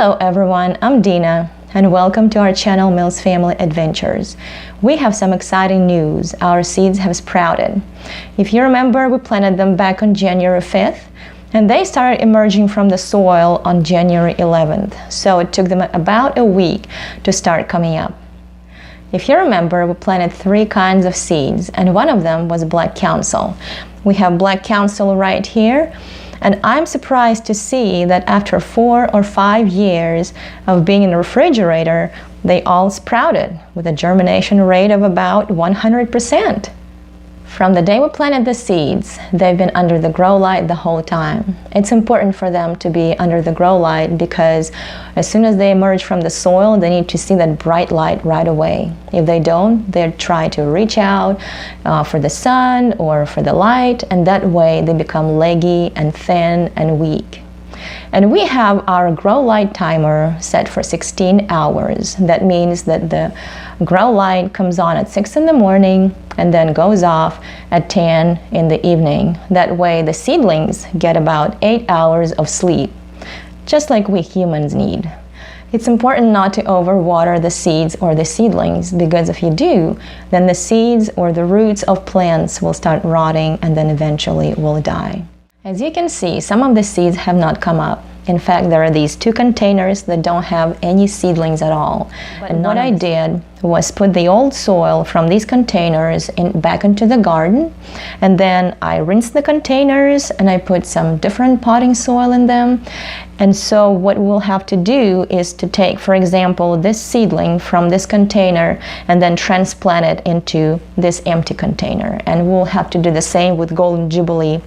Hello everyone, I'm Dina and welcome to our channel Mills Family Adventures. We have some exciting news. Our seeds have sprouted. If you remember, we planted them back on January 5th and they started emerging from the soil on January 11th. So it took them about a week to start coming up. If you remember, we planted 3 kinds of seeds and one of them was black council. We have black council right here. And I'm surprised to see that after 4 or 5 years of being in the refrigerator, they all sprouted with a germination rate of about 100%. From the day we planted the seeds, they've been under the grow light the whole time. It's important for them to be under the grow light because as soon as they emerge from the soil, they need to see that bright light right away. If they don't, they'll try to reach out for the sun or for the light, and that way they become leggy and thin and weak. And we have our grow light timer set for 16 hours. That means that the grow light comes on at 6 in the morning and then goes off at 10 in the evening. That way the seedlings get about 8 hours of sleep, just like we humans need. It's important not to overwater the seeds or the seedlings, because if you do, then the seeds or the roots of plants will start rotting and then eventually will die. As you can see, some of the seeds have not come up. In fact, there are these 2 containers that don't have any seedlings at all. And what I did was put the old soil from these containers back into the garden, and then I rinsed the containers and I put some different potting soil in them. And so what we'll have to do is to take, for example, this seedling from this container and then transplant it into this empty container. And we'll have to do the same with Golden Jubilee.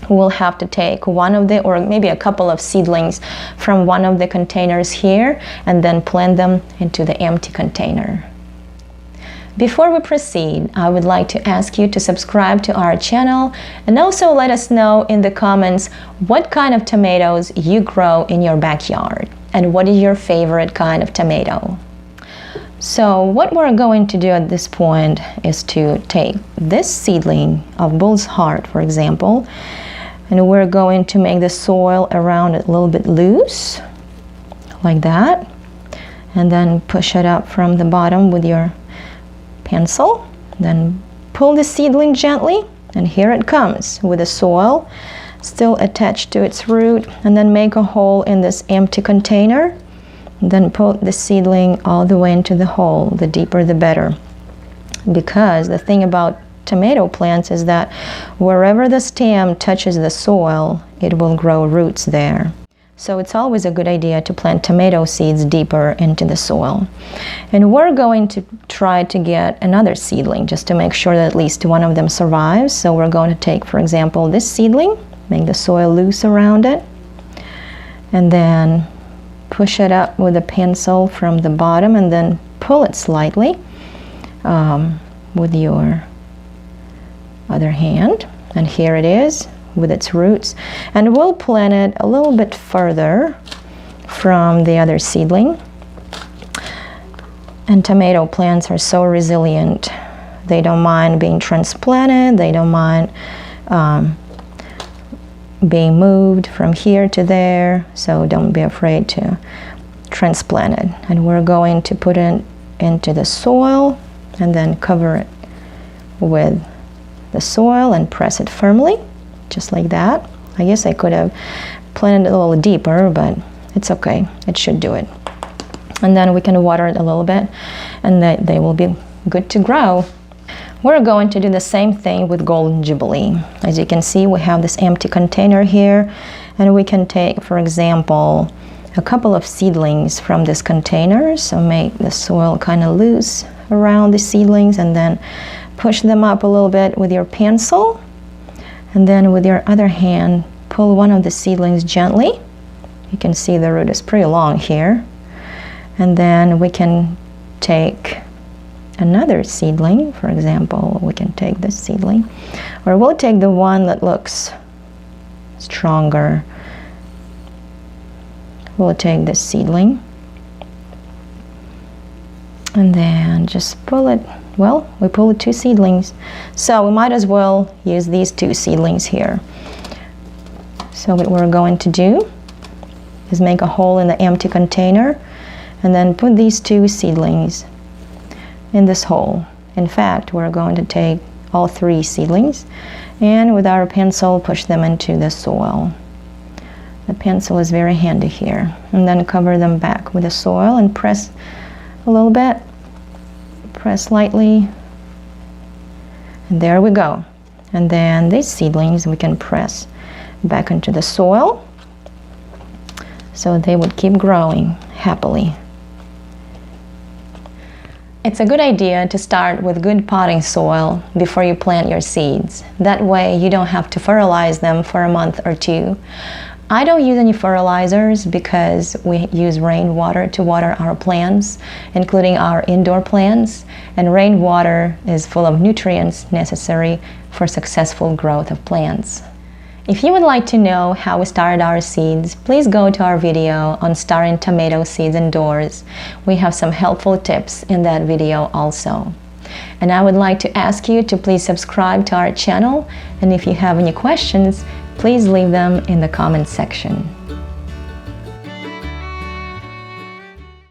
We'll have to take one of the, or maybe a couple of seedlings from one of the containers here and then plant them into the empty container. Before we proceed, I would like to ask you to subscribe to our channel and also let us know in the comments what kind of tomatoes you grow in your backyard and what is your favorite kind of tomato. So what we're going to do at this point is to take this seedling of bull's heart, for example, and we're going to make the soil around it a little bit loose, like that, and then push it up from the bottom with your pencil. Then pull the seedling gently, and here it comes with the soil still attached to its root, and then make a hole in this empty container. Then put the seedling all the way into the hole. The deeper the better, because the thing about tomato plants is that wherever the stem touches the soil, it will grow roots there. So it's always a good idea to plant tomato seeds deeper into the soil. And we're going to try to get another seedling just to make sure that at least one of them survives. So we're going to take, for example, this seedling, make the soil loose around it, and then push it up with a pencil from the bottom and then pull it slightly with your other hand. And here it is with its roots. And we'll plant it a little bit further from the other seedling. And tomato plants are so resilient. They don't mind being transplanted. They don't mind being moved from here to there, so don't be afraid to transplant it. And we're going to put it into the soil and then cover it with the soil and press it firmly, just like that. I guess I could have planted it a little deeper, but it's okay, it should do it. And then we can water it a little bit and they will be good to grow. We're going to do the same thing with Golden Jubilee. As you can see, we have this empty container here, and we can take, for example, a couple of seedlings from this container. So make the soil kind of loose around the seedlings and then push them up a little bit with your pencil. And then with your other hand, pull one of the seedlings gently. You can see the root is pretty long here. And then we can take another seedling. For example, we can take this seedling, or we'll take the one that looks stronger. We'll take this seedling and then just pull it. Well, we pulled 2 seedlings, so we might as well use these 2 seedlings here. So what we're going to do is make a hole in the empty container and then put these 2 seedlings in this hole. In fact, we're going to take all 3 seedlings and with our pencil push them into the soil. The pencil is very handy here. And then cover them back with the soil and press a little bit. Press lightly. And there we go. And then these seedlings we can press back into the soil so they would keep growing happily. It's a good idea to start with good potting soil before you plant your seeds. That way you don't have to fertilize them for a month or 2. I don't use any fertilizers because we use rainwater to water our plants, including our indoor plants, and rainwater is full of nutrients necessary for successful growth of plants. If you would like to know how we started our seeds, please go to our video on starting tomato seeds indoors. We have some helpful tips in that video also. And I would like to ask you to please subscribe to our channel, and if you have any questions, please leave them in the comment section.